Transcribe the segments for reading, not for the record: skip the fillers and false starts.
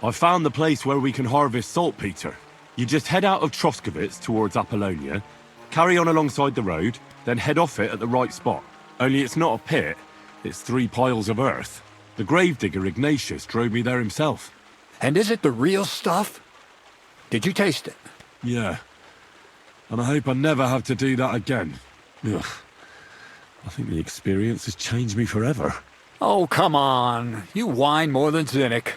I found the place where we can harvest saltpeter. You just head out of Troskowitz towards Apollonia, carry on alongside the road, then head off it at the right spot. Only it's not a pit, it's 3 piles of earth. The gravedigger Ignatius drove me there himself. And is it the real stuff? Did you taste it? Yeah. And I hope I never have to do that again. Ugh. I think the experience has changed me forever. Oh, come on. You whine more than Zinnik.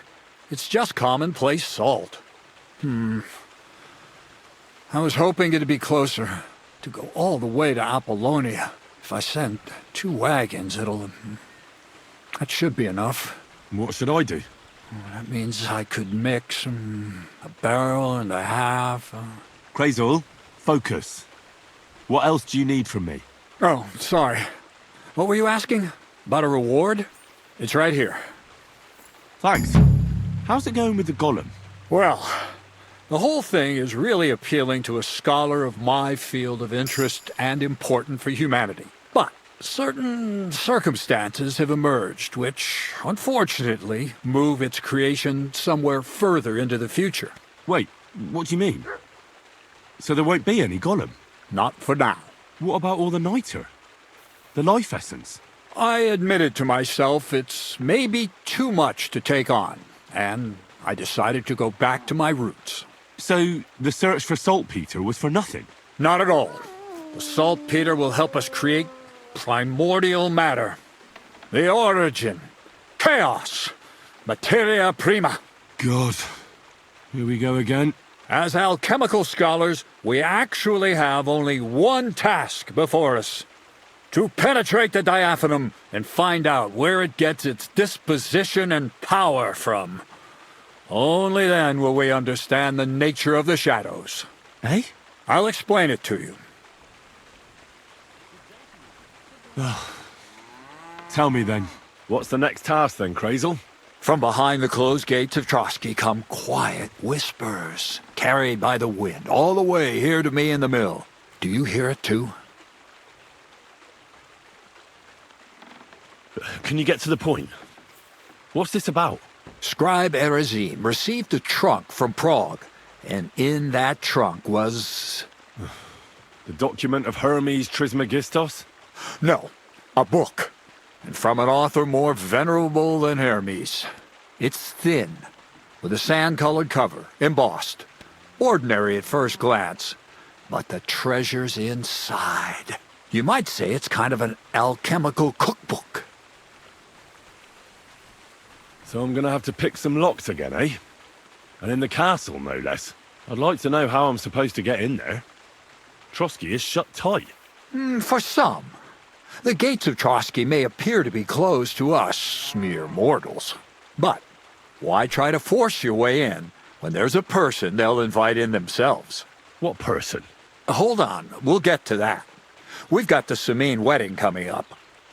It's just commonplace salt. I was hoping it'd be closer. To go all the way to Apollonia. If I send 2 wagons, that should be enough. What should I do? That means I could mix a barrel and a half. Crazul, focus. What else do you need from me? Oh, sorry. What were you asking? About a reward? It's right here. Thanks. How's it going with the golem? Well, the whole thing is really appealing to a scholar of my field of interest and important for humanity. But certain circumstances have emerged which, unfortunately, move its creation somewhere further into the future. Wait, what do you mean? So there won't be any golem? Not for now. What about all the niter? The life essence? I admitted to myself it's maybe too much to take on, and I decided to go back to my roots. So the search for saltpeter was for nothing? Not at all. The saltpeter will help us create primordial matter. The origin. Chaos. Materia prima. God. Here we go again. As alchemical scholars, we actually have only one task before us. To penetrate the diaphanum and find out where it gets its disposition and power from. Only then will we understand the nature of the shadows. Eh? I'll explain it to you. Tell me then. What's the next task then, Crazul? From behind the closed gates of Trotsky come quiet whispers, carried by the wind, all the way here to me in the mill. Do you hear it too? Can you get to the point? What's this about? Scribe Erezim received a trunk from Prague, and in that trunk was... The document of Hermes Trismegistos? No, a book. And from an author more venerable than Hermes. It's thin, with a sand-colored cover, embossed. Ordinary at first glance, but the treasure's inside. You might say it's kind of an alchemical cookbook. So I'm gonna have to pick some locks again, eh? And in the castle, no less. I'd like to know how I'm supposed to get in there. Trotsky is shut tight. For some. The gates of Trotsky may appear to be closed to us, mere mortals. But why try to force your way in when there's a person they'll invite in themselves? What person? Hold on, we'll get to that. We've got the Samine wedding coming up.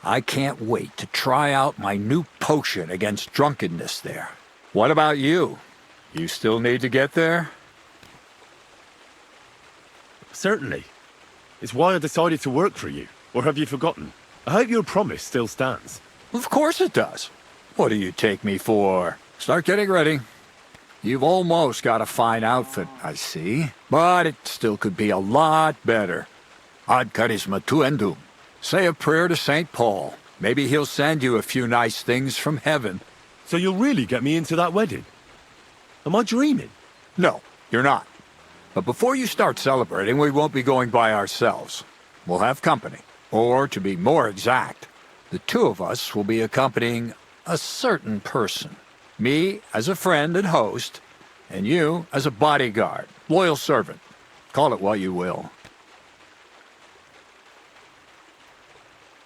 I can't wait to try out my new potion against drunkenness there. What about you? You still need to get there? Certainly. It's why I decided to work for you. Or have you forgotten? I hope your promise still stands. Of course it does. What do you take me for? Start getting ready. You've almost got a fine outfit, I see. But it still could be a lot better. Ad charisma tuendum. Say a prayer to St. Paul. Maybe he'll send you a few nice things from heaven. So you'll really get me into that wedding? Am I dreaming? No, you're not. But before you start celebrating, we won't be going by ourselves. We'll have company. Or, to be more exact, the 2 of us will be accompanying a certain person. Me as a friend and host, and you as a bodyguard, loyal servant. Call it what you will.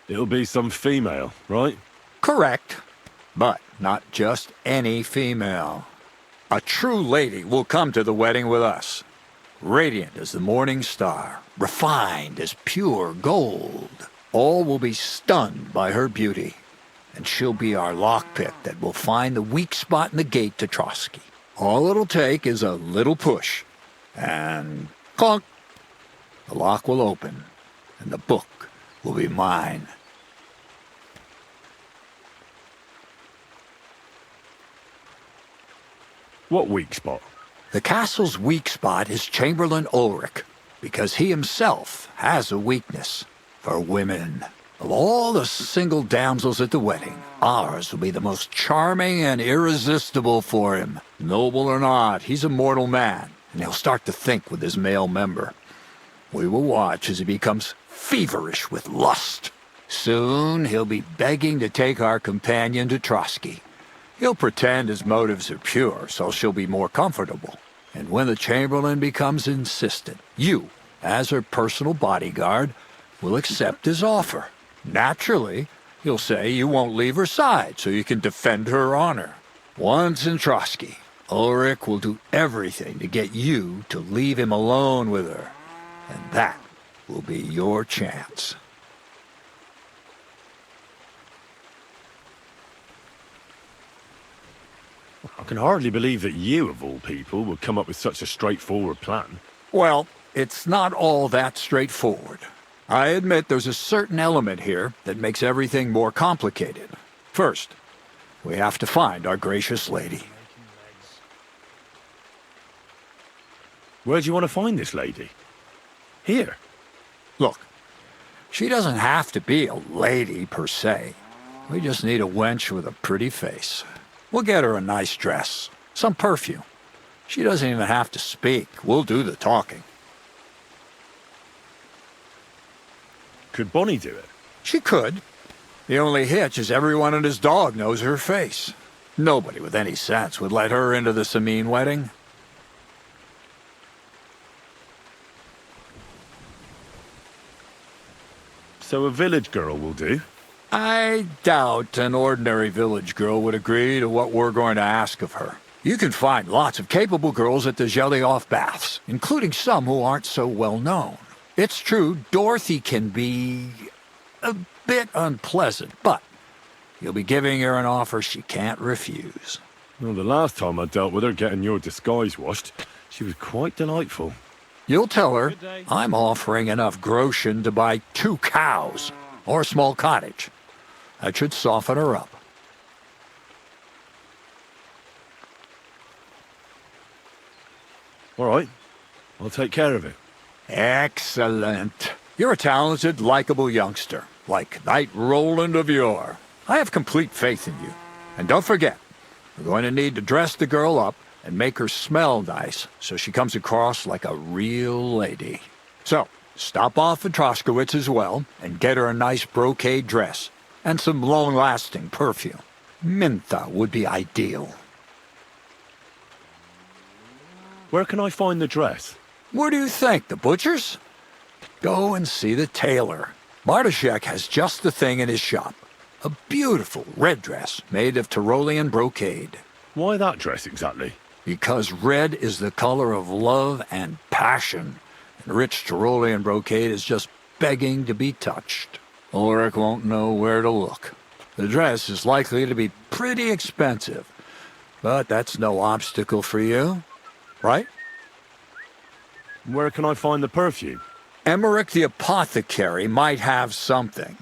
It'll be some female, right? Correct. But not just any female. A true lady will come to the wedding with us. Radiant as the morning star, refined as pure gold. All will be stunned by her beauty. And she'll be our lockpick that will find the weak spot in the gate to Trotsky. All it'll take is a little push. And clunk! The lock will open, and the book will be mine. What weak spot? The castle's weak spot is Chamberlain Ulrich, because he himself has a weakness for women. Of all the single damsels at the wedding, ours will be the most charming and irresistible for him. Noble or not, he's a mortal man, and he'll start to think with his male member. We will watch as he becomes feverish with lust. Soon he'll be begging to take our companion to Trotsky. He'll pretend his motives are pure, so she'll be more comfortable. And when the Chamberlain becomes insistent, you, as her personal bodyguard, will accept his offer. Naturally, you'll say you won't leave her side so you can defend her honor. Once in Trotsky, Ulrich will do everything to get you to leave him alone with her. And that will be your chance. I can hardly believe that you, of all people, would come up with such a straightforward plan. Well, it's not all that straightforward. I admit there's a certain element here that makes everything more complicated. First, we have to find our gracious lady. Where do you want to find this lady? Here. Look, she doesn't have to be a lady per se. We just need a wench with a pretty face. We'll get her a nice dress, some perfume. She doesn't even have to speak. We'll do the talking. Could Bonnie do it? She could. The only hitch is everyone and his dog knows her face. Nobody with any sense would let her into the Samin wedding. So a village girl will do? I doubt an ordinary village girl would agree to what we're going to ask of her. You can find lots of capable girls at the Zhelyaoff baths, including some who aren't so well known. It's true, Dorothy can be a bit unpleasant, but you'll be giving her an offer she can't refuse. Well, the last time I dealt with her getting your disguise washed, she was quite delightful. You'll tell her I'm offering enough groschen to buy 2 cows or a small cottage. That should soften her up. All right, I'll take care of it. Excellent. You're a talented, likable youngster, like Knight Roland of yore. I have complete faith in you. And don't forget, we're going to need to dress the girl up and make her smell nice so she comes across like a real lady. So, stop off at Troskowitz as well and get her a nice brocade dress and some long-lasting perfume. Mintha would be ideal. Where can I find the dress? Where do you think? The butcher's? Go and see the tailor. Bartoszek has just the thing in his shop. A beautiful red dress made of Tyrolean brocade. Why that dress exactly? Because red is the color of love and passion, and rich Tyrolean brocade is just begging to be touched. Ulrich won't know where to look. The dress is likely to be pretty expensive, but that's no obstacle for you, right? Where can I find the perfume? Emmerich the apothecary might have something.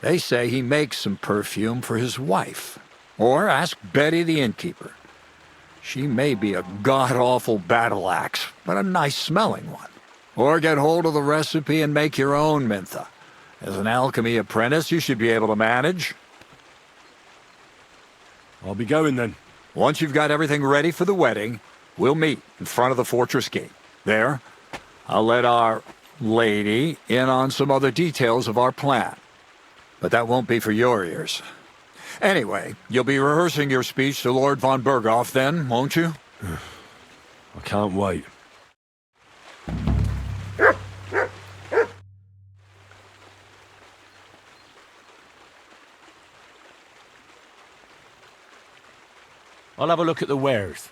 They say he makes some perfume for his wife. Or ask Betty the innkeeper. She may be a god-awful battle axe, but a nice-smelling one. Or get hold of the recipe and make your own mintha. As an alchemy apprentice, you should be able to manage. I'll be going then. Once you've got everything ready for the wedding, we'll meet in front of the fortress gate. There, I'll let our lady in on some other details of our plan. But that won't be for your ears. Anyway, you'll be rehearsing your speech to Lord von Berghoff then, won't you? I can't wait. I'll have a look at the wares.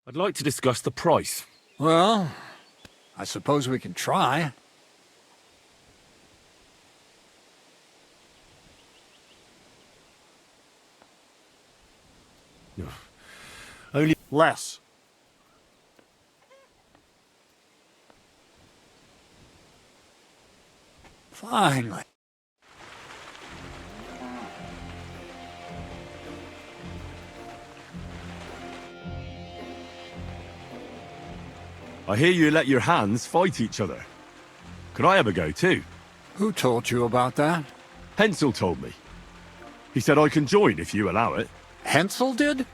I'd like to discuss the price. Well, I suppose we can try. Only Less. Finally. I hear you let your hands fight each other. Could I have a go too? Who told you about that? Hensel told me. He said I can join if you allow it. Hensel did?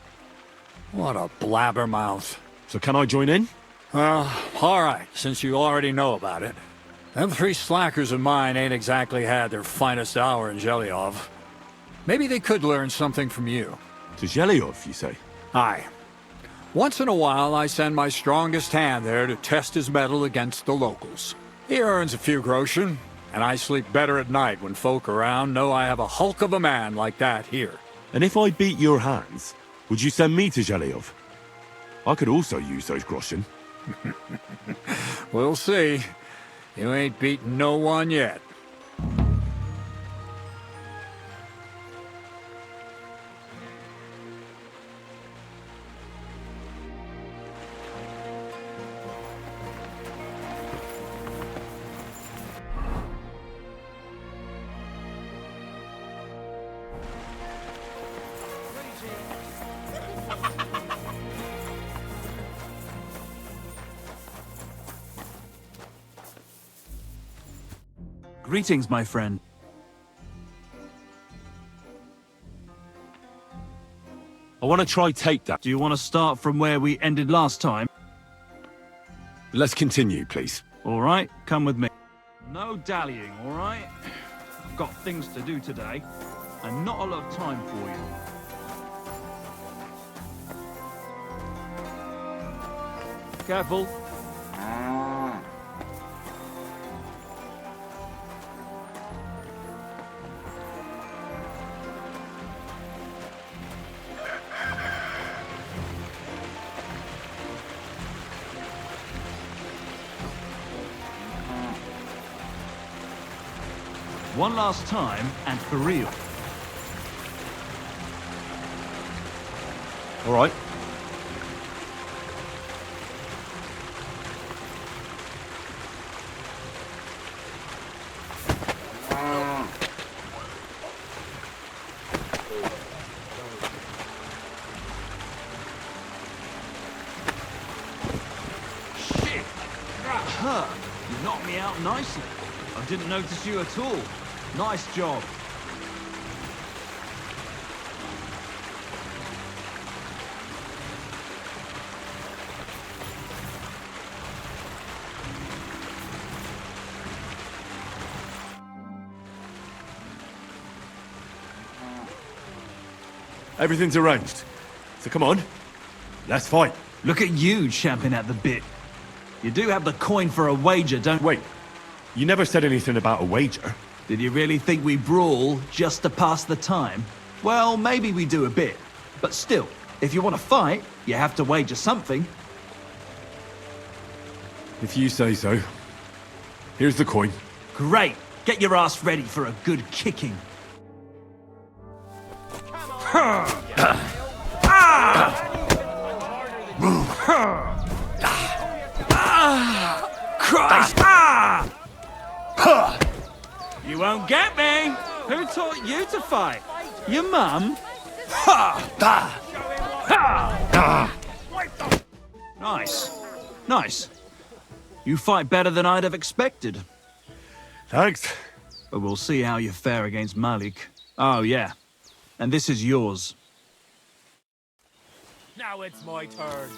What a blabbermouth. So can I join in? Well, all right, since you already know about it. Them three slackers of mine ain't exactly had their finest hour in Zhelyov. Maybe they could learn something from you. To Zhelyov, you say? Aye. Once in a while, I send my strongest hand there to test his mettle against the locals. He earns a few groschen, and I sleep better at night when folk around know I have a hulk of a man like that here. And if I beat your hands, would you send me to Zhelyov? I could also use those groschen. We'll see. You ain't beaten no one yet. Greetings, my friend. I want to try take that. Do you want to start from where we ended last time? Let's continue, please. All right, come with me. No dallying, all right? I've got things to do today, and not a lot of time for you. Careful. One last time, and for real. All right. Shit! That hurt. You knocked me out nicely. I didn't notice you at all. Nice job. Everything's arranged. So come on. Let's fight. Look at you champing at the bit. You do have the coin for a wager, don't Wait. You never said anything about a wager. Did you really think we brawl just to pass the time? Well, maybe we do a bit. But still, if you want to fight, you have to wager something. If you say so. Here's the coin. Great! Get your ass ready for a good kicking. Christ! You won't get me! Who taught you to fight? Your mum? Nice. Nice. You fight better than I'd have expected. Thanks. But we'll see how you fare against Malik. Oh, yeah. And this is yours. Now it's my turn.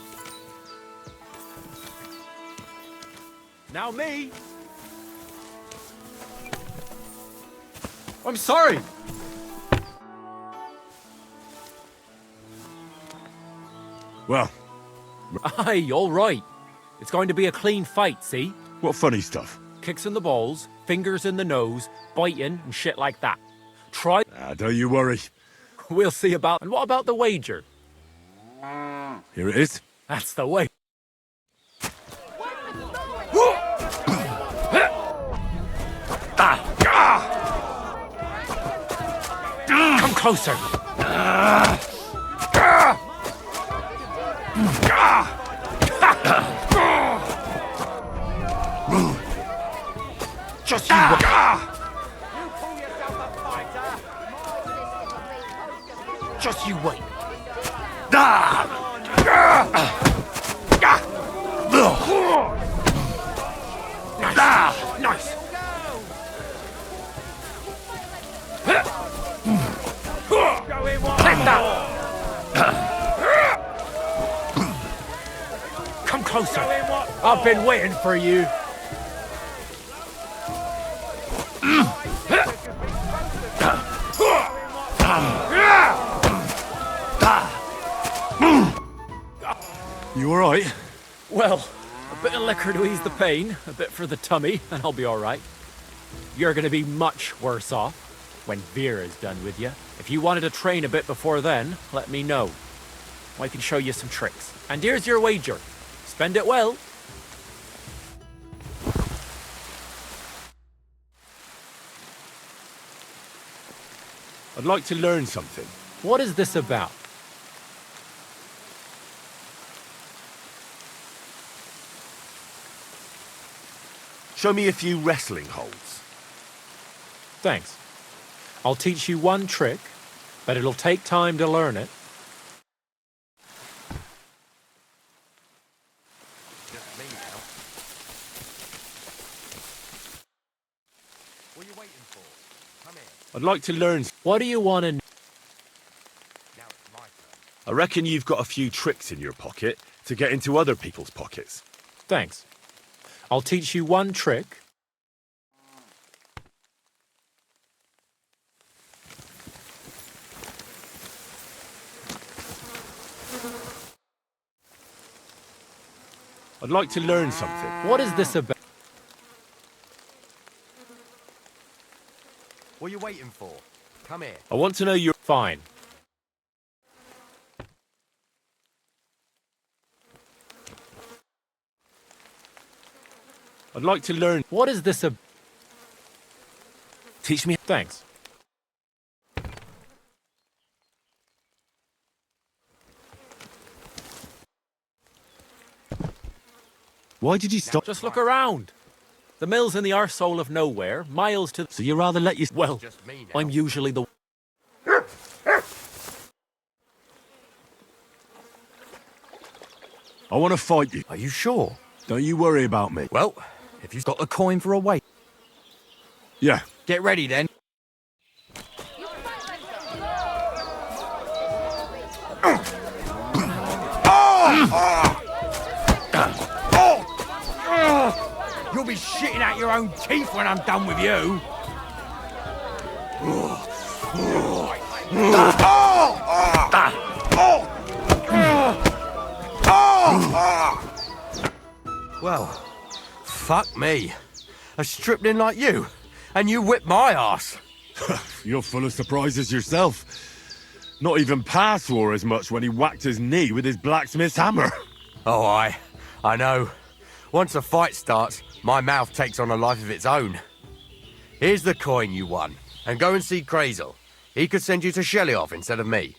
Now me. I'm sorry. Well, Aye, all right. It's going to be a clean fight, see? what funny stuff. Kicks in the balls, fingers in the nose, biting and shit like that. Try. Don't you worry. We'll see about. And what about the wager? Here it is. That's the way. Come closer. Just you wait. Just you wait. Nice. Take that. Come closer. I've been waiting for you. You all right? Well, a bit of liquor to ease the pain, a bit for the tummy, and I'll be all right. You're going to be much worse off when Vera's done with you. If you wanted to train a bit before then, let me know. I can show you some tricks. And here's your wager. Spend it well. I'd like to learn something. What is this about? Show me a few wrestling holds. Thanks. I'll teach you one trick, but it'll take time to learn it. What are you waiting for? Come here. I'd like to learn. What do you want to know? Now it's my turn. I reckon you've got a few tricks in your pocket to get into other people's pockets. Thanks. I'll teach you one trick. I'd like to learn something. What is this about? What are you waiting for? Come here. I want to know your... Fine. I'd like to learn... What is this about? Teach me... Thanks. Why did you stop? Just look around. The mill's in the arsehole of nowhere, miles to... So you rather let you... Well, Just me now. I'm usually the... I want to fight you. Are you sure? Don't you worry about me. Well, if you've got the coin for a wait, Yeah. get ready then. You'll be shitting out your own teeth when I'm done with you. Well, fuck me. A stripling like you, and you whip my ass. You're full of surprises yourself. Not even Pa swore as much when he whacked his knee with his blacksmith's hammer. Oh, I know. Once a fight starts, my mouth takes on a life of its own. Here's the coin you won, and go and see Crazel. He could send you to Shelly-off instead of me.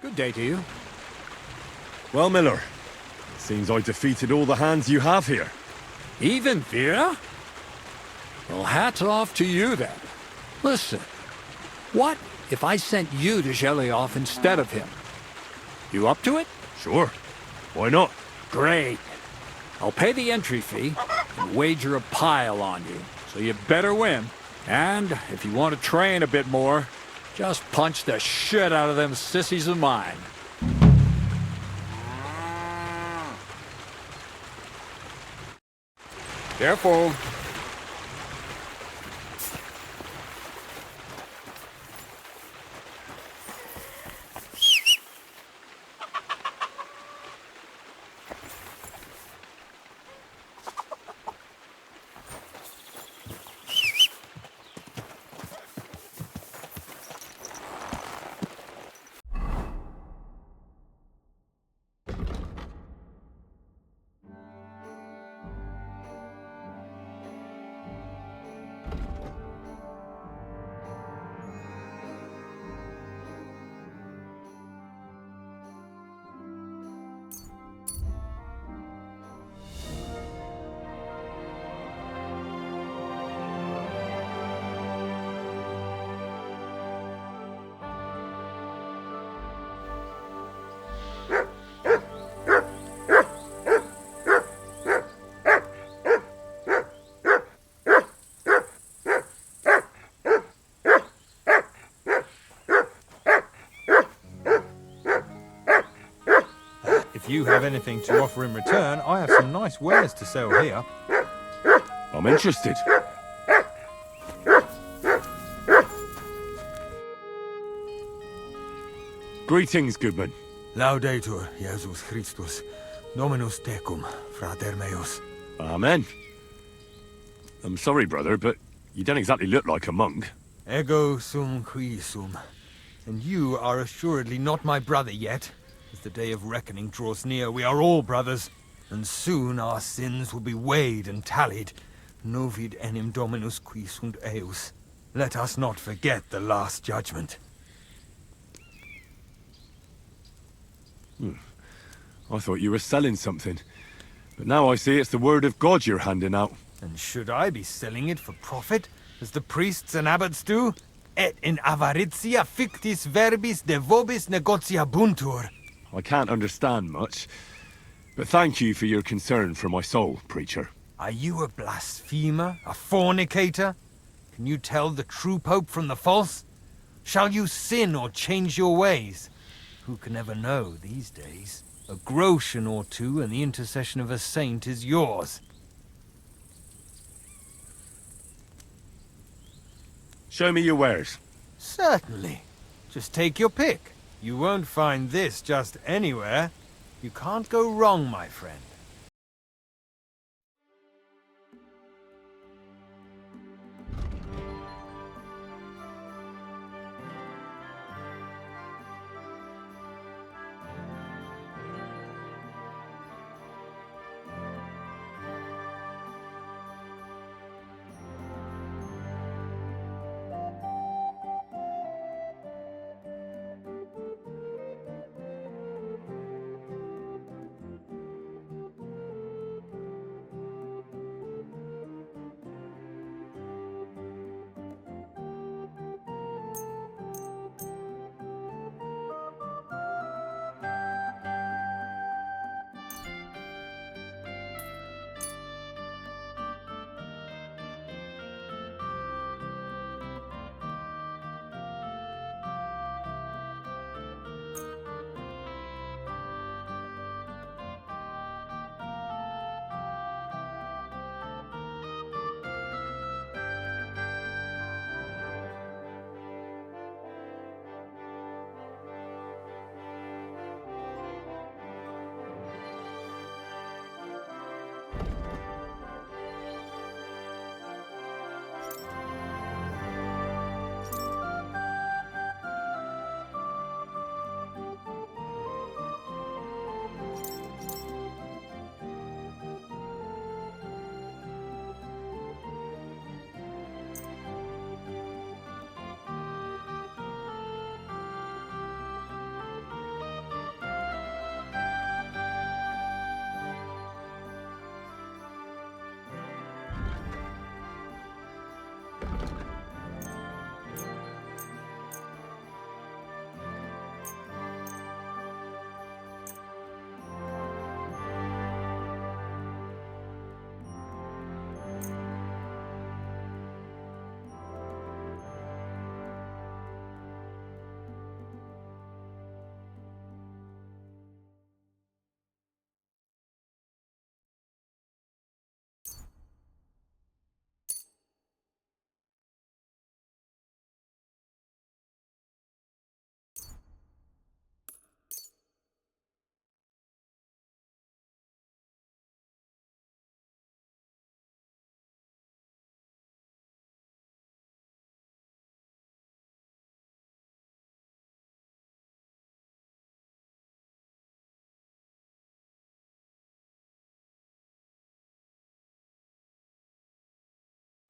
Good day to you. Well, Miller, seems I defeated all the hands you have here. Even Vera? Well, hats off to you then. Listen, what if I sent you to Shelly-off instead of him? You up to it? Sure. Why not? Great. I'll pay the entry fee and wager a pile on you, so you better win. And if you want to train a bit more, just punch the shit out of them sissies of mine. Careful. If you have anything to offer in return, I have some nice wares to sell here. I'm interested. Greetings, goodman. Laudetur Jesus Christus, Dominus tecum, frater meus. Amen. I'm sorry, brother, but you don't exactly look like a monk. Ego sum qui sum. And you are assuredly not my brother yet. As the day of reckoning draws near, we are all brothers, and soon our sins will be weighed and tallied. Novid enim Dominus qui sunt eus. Let us not forget the last judgment. I thought you were selling something. But now I see it's the word of God you're handing out. And should I be selling it for profit, as the priests and abbots do? Et in avaritia fictis verbis de vobis negociabuntur. I can't understand much. But thank you for your concern for my soul, preacher. Are you a blasphemer, a fornicator? Can you tell the true pope from the false? Shall you sin or change your ways? Who can ever know these days? A groschen or two and the intercession of a saint is yours. Show me your wares. Certainly. Just take your pick. You won't find this just anywhere. You can't go wrong, my friend.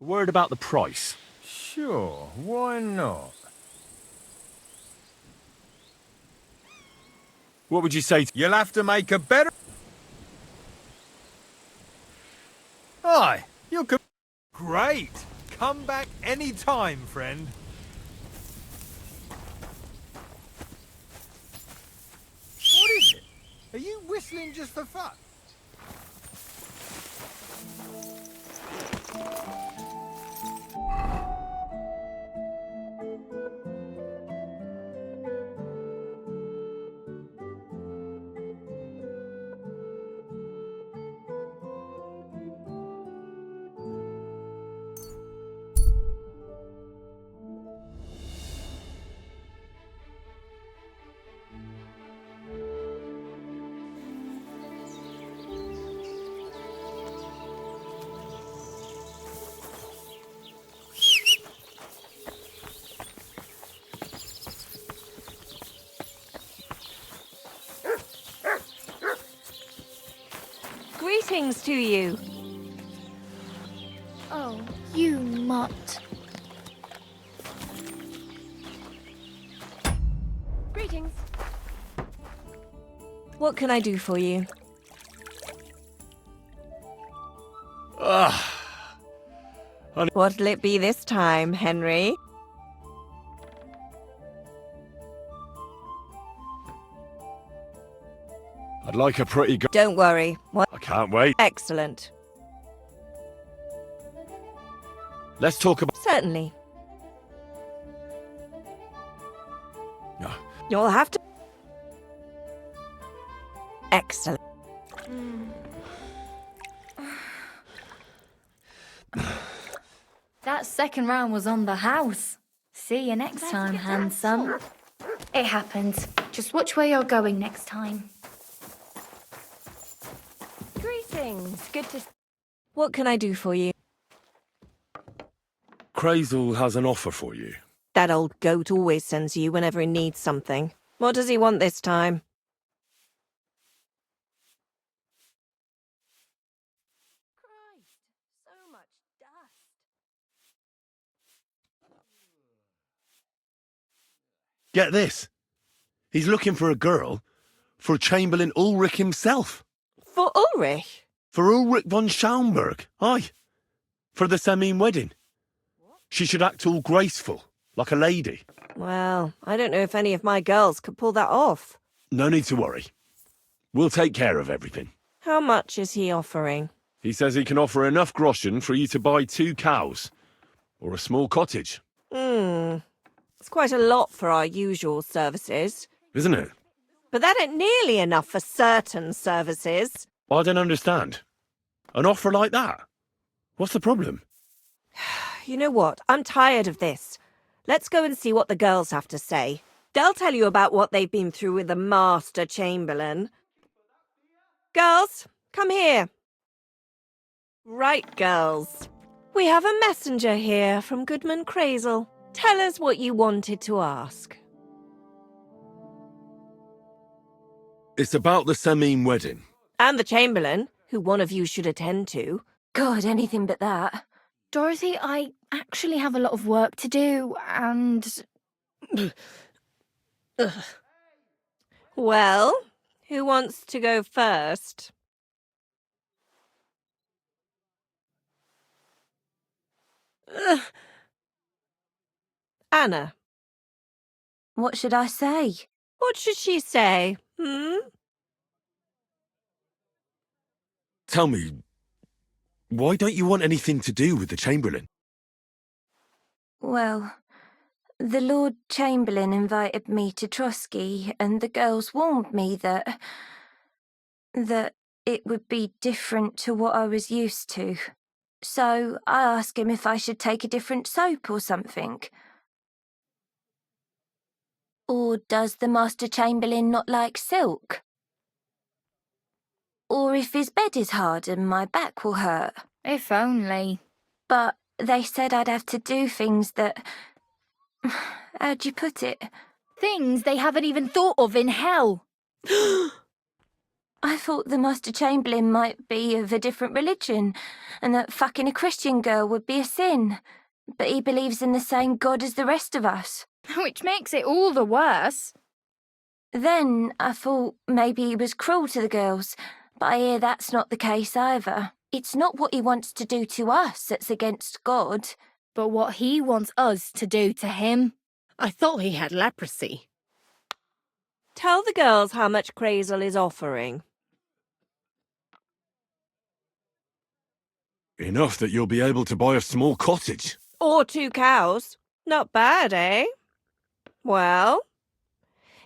A word about the price. Sure, why not? What would you say to... You'll have to make a better... Aye, you're great! Come back any time, friend. What is it? Are you whistling just for fun? Greetings to you. Oh, you mutt. Greetings. What can I do for you? What'll it be this time, Henry? I'd like a pretty girl. Don't worry. What? I can't wait. Excellent. Let's talk about... Certainly. Ah, You'll have to... Excellent. That second round was on the house. See you next time, handsome. It happens. Just watch where you're going next time. Greetings. Good to... What can I do for you? Crazel has an offer for you. That old goat always sends you whenever he needs something. What does he want this time? Christ, so much dust. Get this. He's looking for a girl for Chamberlain Ulrich himself. For Ulrich? For Ulrich von Schaumburg. Aye. For the Semine wedding. She should act all graceful, like a lady. Well, I don't know if any of my girls could pull that off. No need to worry. We'll take care of everything. How much is he offering? He says he can offer enough groschen for you to buy 2 cows. Or a small cottage. It's quite a lot for our usual services. Isn't it? But that ain't nearly enough for certain services. I don't understand. An offer like that? What's the problem? You know what? I'm tired of this. Let's go and see what the girls have to say. They'll tell you about what they've been through with the Master Chamberlain. Girls, come here. Right, girls. We have a messenger here from Goodman Crazel. Tell us what you wanted to ask. It's about the Semine wedding. And the Chamberlain, who one of you should attend to. God, anything but that. Dorothy, I actually have a lot of work to do, and... Well, who wants to go first? Anna. What should I say? What should she say? Tell me, why don't you want anything to do with the Chamberlain? Well, the Lord Chamberlain invited me to Trotsky, and the girls warned me that it would be different to what I was used to. So I asked him if I should take a different soap or something. Or does the Master Chamberlain not like silk? Or if his bed is hard and my back will hurt. If only. But they said I'd have to do things that... How'd you put it? Things they haven't even thought of in hell. I thought the Master Chamberlain might be of a different religion, and that fucking a Christian girl would be a sin. But he believes in the same God as the rest of us. Which makes it all the worse. Then I thought maybe he was cruel to the girls, but I hear that's not the case either. It's not what he wants to do to us that's against God. But what he wants us to do to him. I thought he had leprosy. Tell the girls how much Crazel is offering. Enough that you'll be able to buy a small cottage. Or 2 cows. Not bad, eh? Well,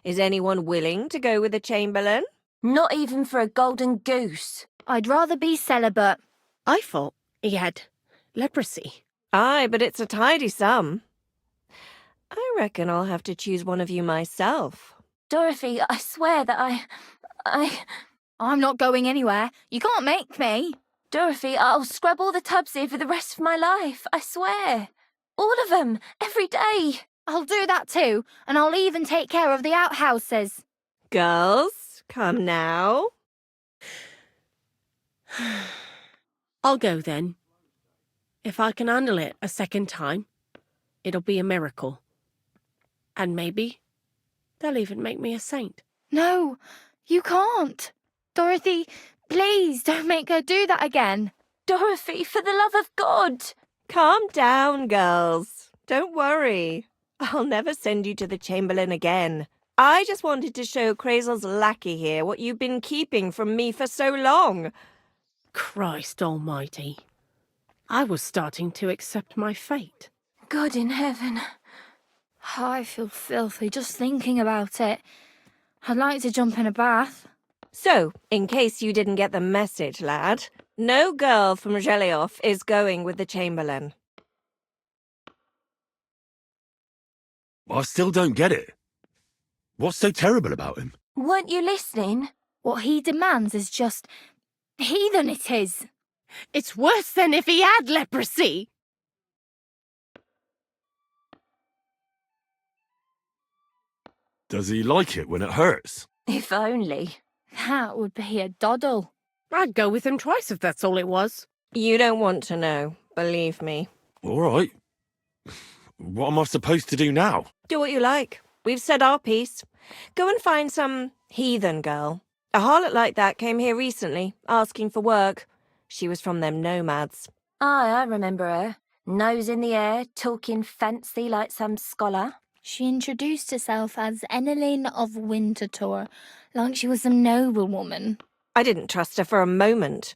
is anyone willing to go with the Chamberlain? Not even for a golden goose. I'd rather be celibate. I thought he had leprosy. Aye, but it's a tidy sum. I reckon I'll have to choose one of you myself. Dorothy, I swear that I'm not going anywhere. You can't make me. Dorothy, I'll scrub all the tubs here for the rest of my life, I swear. All of them, every day. I'll do that too, and I'll even take care of the outhouses. Girls, come now. I'll go then. If I can handle it a second time, it'll be a miracle. And maybe they'll even make me a saint. No, you can't. Dorothy, please don't make her do that again. Dorothy, for the love of God. Calm down, girls. Don't worry. I'll never send you to the Chamberlain again. I just wanted to show Crazel's lackey here what you've been keeping from me for so long. Christ almighty. I was starting to accept my fate. God in heaven. I feel filthy just thinking about it. I'd like to jump in a bath. So, in case you didn't get the message, lad, no girl from Zhelioff is going with the Chamberlain. I still don't get it. What's so terrible about him? Weren't you listening? What he demands is just heathen it is. It's worse than if he had leprosy. Does he like it when it hurts? If only. That would be a doddle. I'd go with him twice if that's all it was. You don't want to know, believe me. All right. What am I supposed to do now? Do what you like. We've said our piece. Go and find some heathen girl. A harlot like that came here recently, asking for work. She was from them nomads. Aye, I remember her. Nose in the air, talking fancy like some scholar. She introduced herself as Enneline of Winterthur, like she was some noblewoman. I didn't trust her for a moment.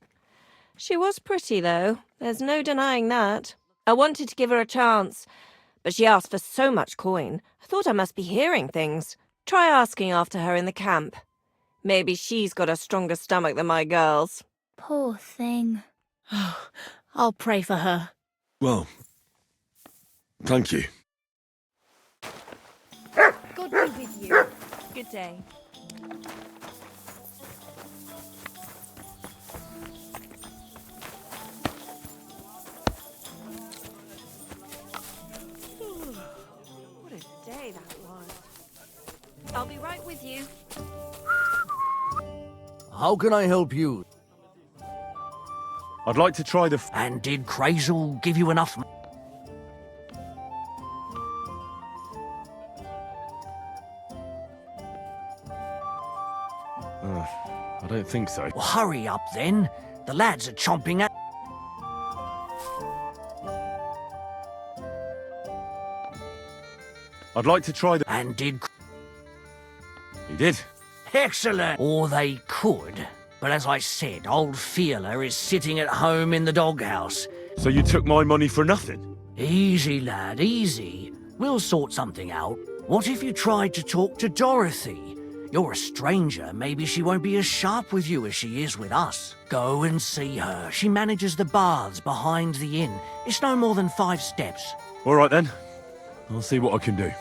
She was pretty, though. There's no denying that. I wanted to give her a chance, but she asked for so much coin. I thought I must be hearing things. Try asking after her in the camp. Maybe she's got a stronger stomach than my girls. Poor thing. I'll pray for her. Well, thank you. God be with you. Good day. What a day that was. I'll be right with you. How can I help you? I'd like to try the... And did Crazel give you enough? I don't think so. Well, hurry up then. The lads are chomping at... I'd like to try the... And did... He did. Excellent. Or they could. But as I said, old Fiala is sitting at home in the doghouse. So you took my money for nothing? Easy, lad, easy. We'll sort something out. What if you tried to talk to Dorothy? You're a stranger. Maybe she won't be as sharp with you as she is with us. Go and see her. She manages the baths behind the inn. It's no more than 5 steps. All right then. I'll see what I can do.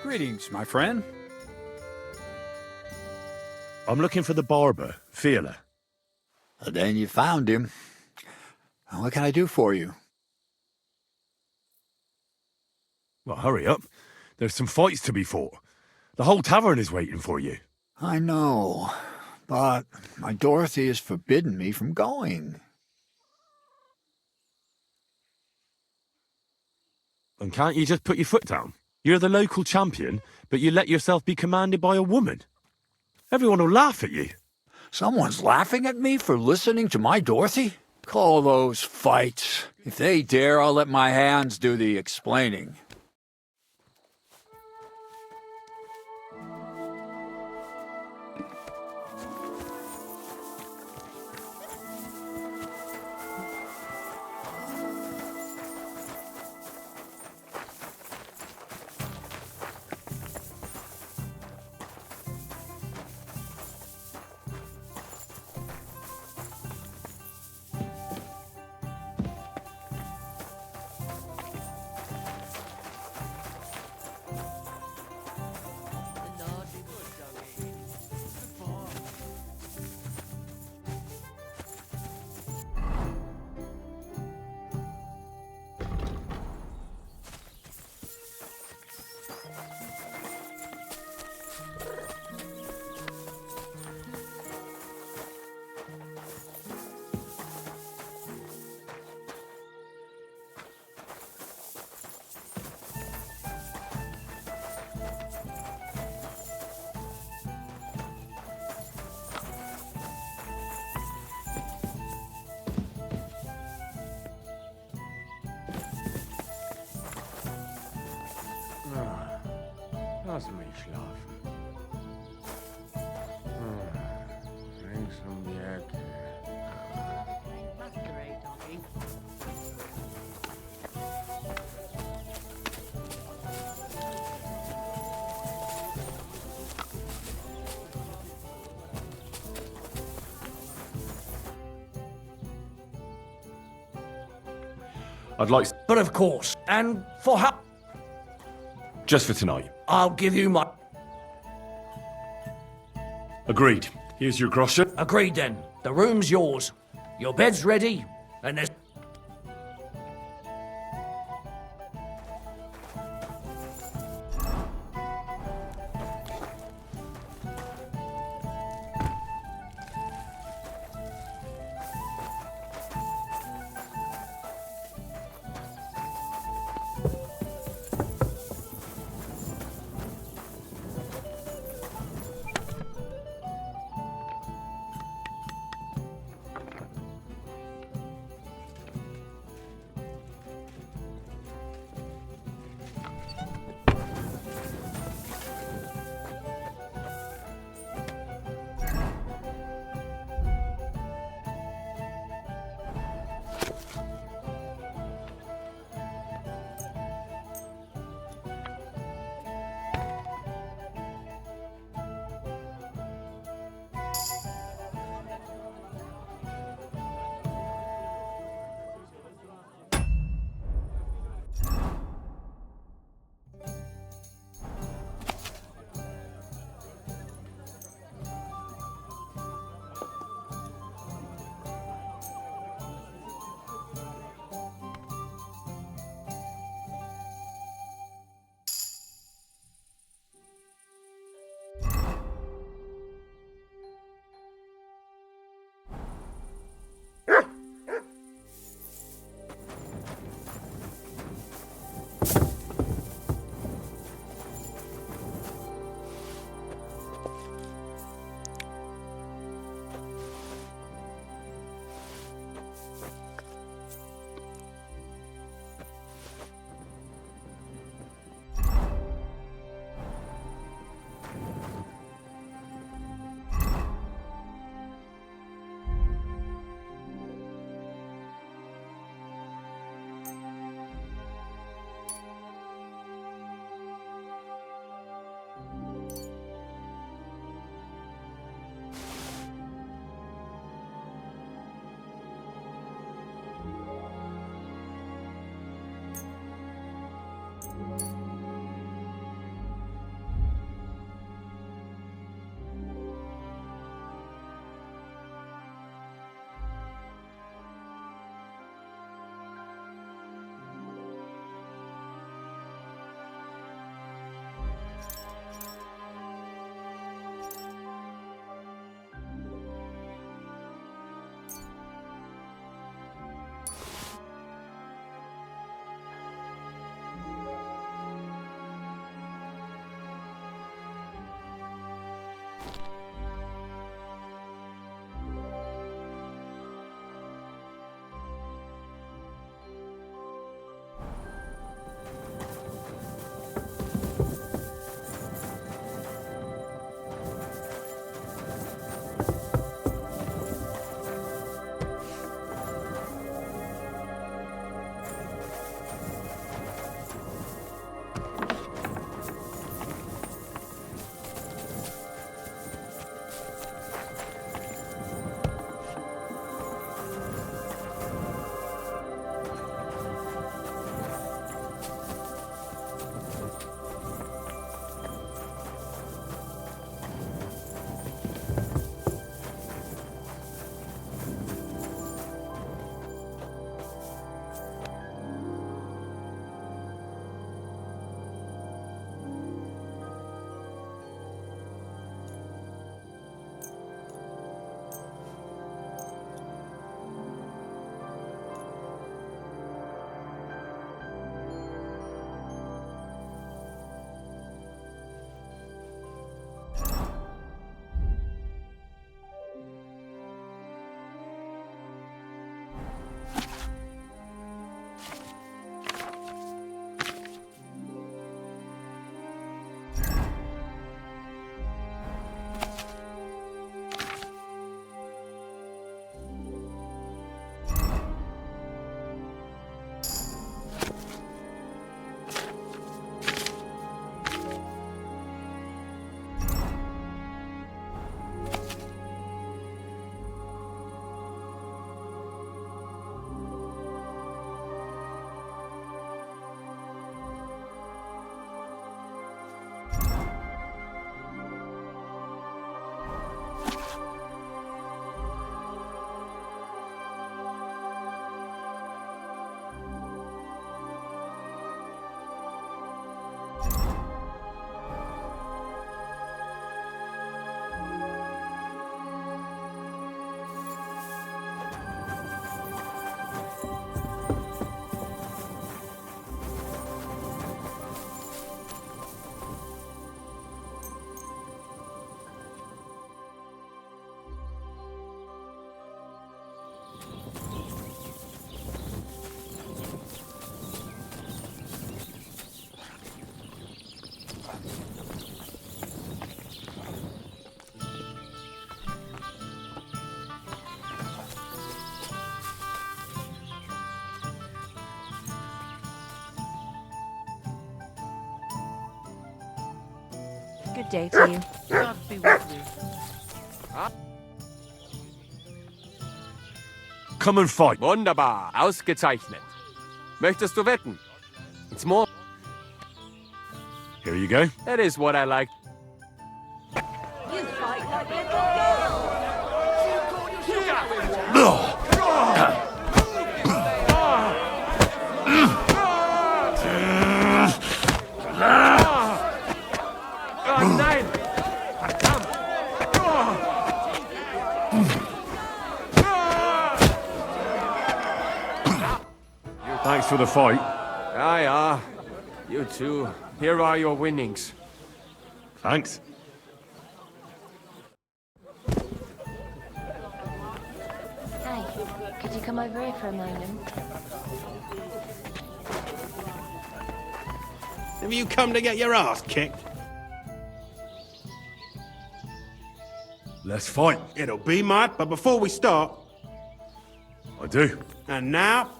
Greetings, my friend. I'm looking for the barber, Fielder. Then you found him. What can I do for you? Well, hurry up. There's some fights to be fought. The whole tavern is waiting for you. I know, but my Dorothy has forbidden me from going. And can't you just put your foot down? You're the local champion, but you let yourself be commanded by a woman. Everyone will laugh at you. Someone's laughing at me for listening to my Dorothy? Call those fights. If they dare, I'll let my hands do the explaining. Lass mich schlafen. Links um die Ecke. Masquerade, doggy. I'd like... But of course, and for how... Just for tonight. I'll give you my... Agreed. Here's your groschen. Agreed then. The room's yours. Your bed's ready, and there's... Good day to you. God be with you. Come and fight. Wunderbar, ausgezeichnet. Möchtest du wetten? It's more. Here you go. That is what I like. You fight like little girls. Oh nein! Thanks for the fight. Ja, ja. You too. Here are your winnings. Thanks. Hey, could you come over here for a moment? Have you come to get your ass kicked? Let's fight. It'll be Mike, but before we start... I do. And now...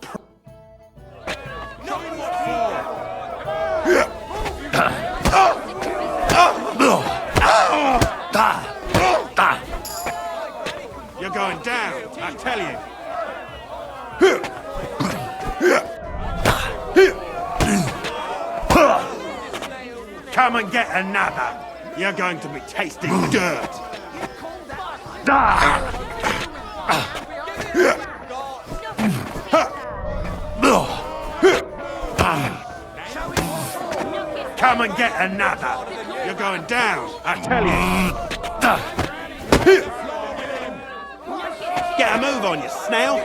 You're going down, I tell you. Come and get another. You're going to be tasting dirt. Come and get another. You're going down, I tell you. Get a move on, you snail.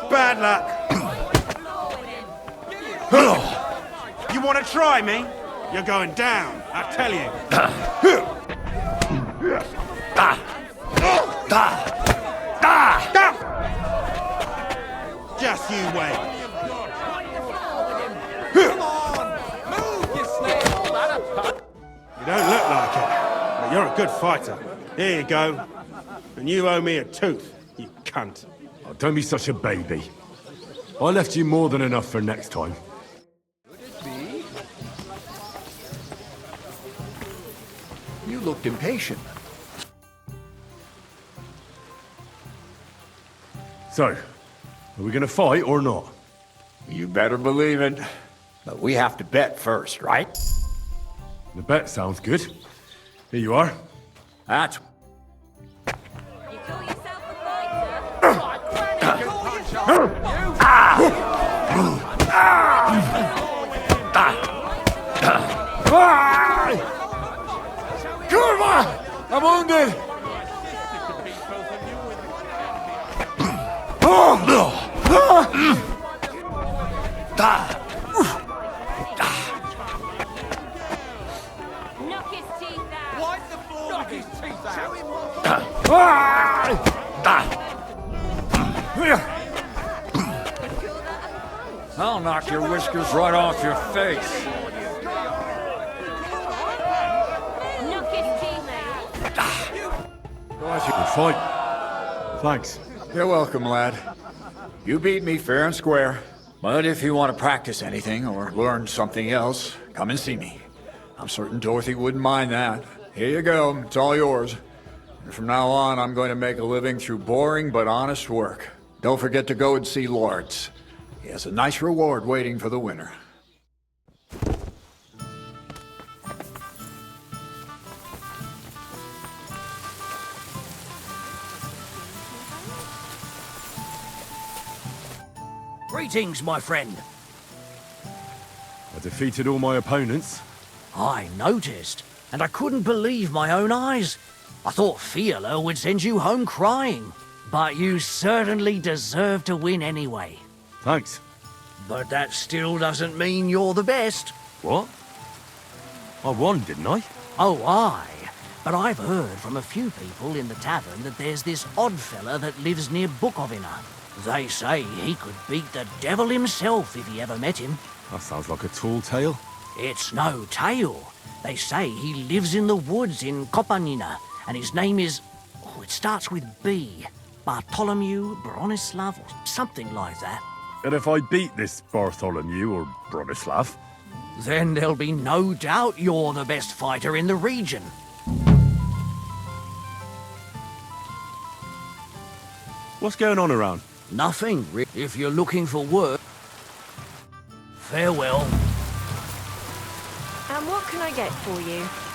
Bad luck. You want to try me? You're going down, I tell you. Just you wait. You don't look like it, but you're a good fighter. Here you go. And you owe me a tooth, you cunt. Oh, don't be such a baby. I left you more than enough for next time. You looked impatient. So, are we gonna fight or not? You better believe it. But we have to bet first, right? The bet sounds good. Here you are. That's... You call yourself a fighter? Kurva! I'm wounded! Knock his teeth out. Wipe the floor with his teeth out. I'll knock your whiskers right off your face. Knock his teeth out. Good fight. Thanks. You're welcome, lad. You beat me fair and square. But if you want to practice anything or learn something else, come and see me. I'm certain Dorothy wouldn't mind that. Here you go. It's all yours. And from now on, I'm going to make a living through boring but honest work. Don't forget to go and see Lawrence. He has a nice reward waiting for the winner. Greetings, my friend. I defeated all my opponents. I noticed, and I couldn't believe my own eyes. I thought Fiala would send you home crying, but you certainly deserve to win anyway. Thanks. But that still doesn't mean you're the best. What? I won, didn't I? Oh, aye. But I've heard from a few people in the tavern that there's this odd fella that lives near Bukovina. They say he could beat the devil himself if he ever met him. That sounds like a tall tale. It's no tale. They say he lives in the woods in Kopanina, and his name is... Oh, it starts with B. Bartholomew, Bronislav, or something like that. And if I beat this Bartholomew or Bronislav? Then there'll be no doubt you're the best fighter in the region. What's going on around? Nothing, if you're looking for work. Farewell. And what can I get for you?